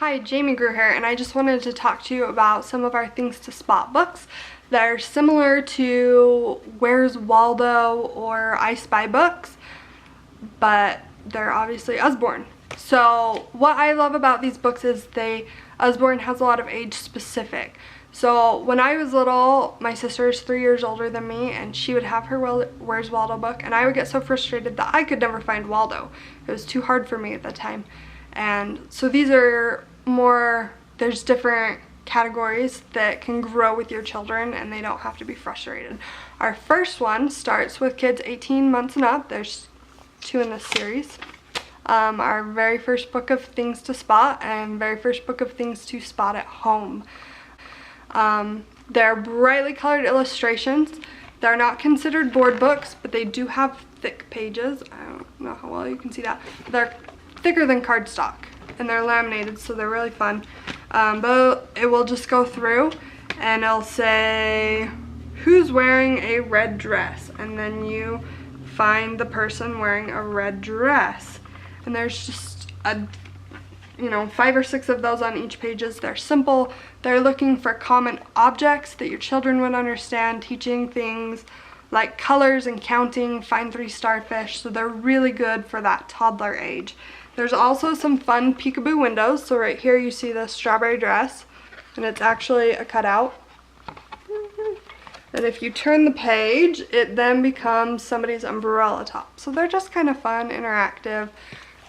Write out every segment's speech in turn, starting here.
Hi, Jamie Greer here, and I just wanted to talk to you about some of our Things to Spot books that are similar to Where's Waldo or I Spy books, but they're obviously Usborne. So what I love about these books is Usborne has a lot of age specific. So when I was little, my sister is 3 years older than me, and she would have her Where's Waldo book, and I would get so frustrated that I could never find Waldo. It was too hard for me at the time. And so these are more, there's different categories that can grow with your children and they don't have to be frustrated. Our first one starts with kids 18 months and up. There's 2 in this series. Our very first book of Things to Spot and very first book of Things to Spot at Home. They're brightly colored illustrations. They're not considered board books, but they do have thick pages. I don't know how well you can see that. They're thicker than cardstock and they're laminated, so they're really fun. But it will just go through and it'll say who's wearing a red dress, and then you find the person wearing a red dress, and there's just a 5 or 6 of those on each pages. They're simple. They're looking for common objects that your children would understand, teaching things like colors and counting, find 3 starfish, so they're really good for that toddler age. There's also some fun peekaboo windows. So right here you see the strawberry dress, and it's actually a cutout. And if you turn the page, it then becomes somebody's umbrella top. So they're just kind of fun, interactive,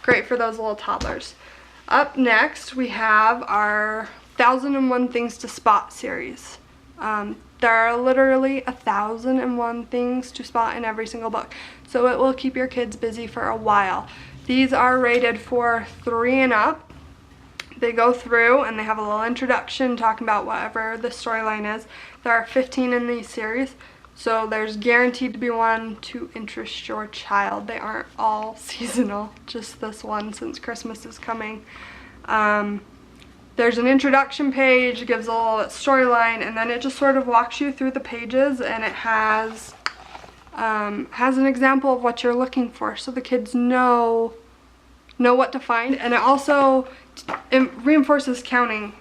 great for those little toddlers. Up next, we have our 1001 Things to Spot series. There are literally 1001 things to spot in every single book, so it will keep your kids busy for a while. These are rated for 3 and up. They go through and they have a little introduction talking about whatever the storyline is. There are 15 in these series, so there's guaranteed to be one to interest your child. They aren't all seasonal, just this one since Christmas is coming. There's an introduction page, gives a little storyline, and then it just sort of walks you through the pages, and it has an example of what you're looking for, so the kids know what to find. And it also reinforces counting.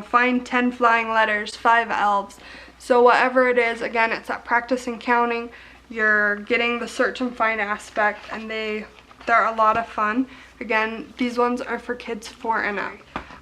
Find 10 flying letters, 5 elves. So whatever it is, again, it's that practice in counting. You're getting the search and find aspect, and they're a lot of fun. Again, these ones are for kids 4 and up.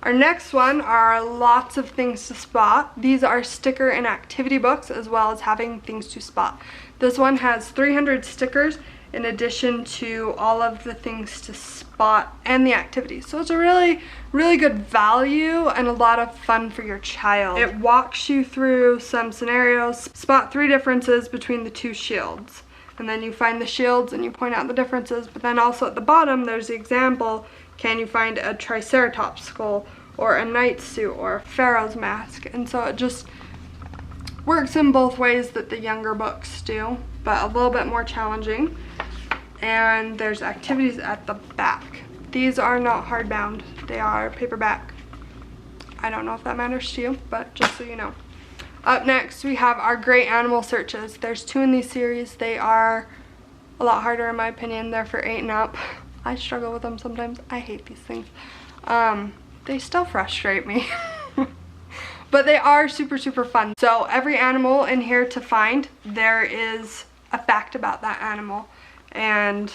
Our next one are lots of Things to Spot. These are sticker and activity books, as well as having Things to Spot. This one has 300 stickers in addition to all of the Things to Spot and the activities. So it's a really, really good value and a lot of fun for your child. It walks you through some scenarios. Spot 3 differences between the 2 shields. And then you find the shields and you point out the differences, but then also at the bottom there's the example. Can you find a triceratops skull or a knight's suit or a pharaoh's mask? And so it just works in both ways that the younger books do, but a little bit more challenging. And there's activities at the back. These are not hardbound, they are paperback. I don't know if that matters to you, but just so you know. Up next, we have our Great Animal Searches. There's 2 in these series. They are a lot harder in my opinion. They're for 8 and up. I struggle with them sometimes. I hate these things. They still frustrate me. But they are super, super fun. So every animal in here to find, there is a fact about that animal. And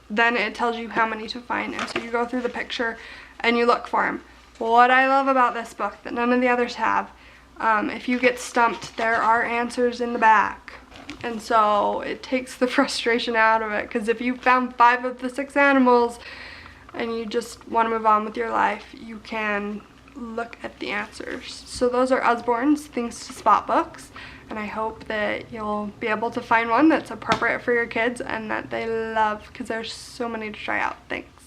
then it tells you how many to find. And so you go through the picture and you look for them. What I love about this book that none of the others have, if you get stumped, there are answers in the back. And so it takes the frustration out of it, because if you found 5 of the 6 animals and you just want to move on with your life, you can look at the answers. So those are Usborne's Things to Spot books, and I hope that you'll be able to find one that's appropriate for your kids and that they love, because there's so many to try out. Thanks.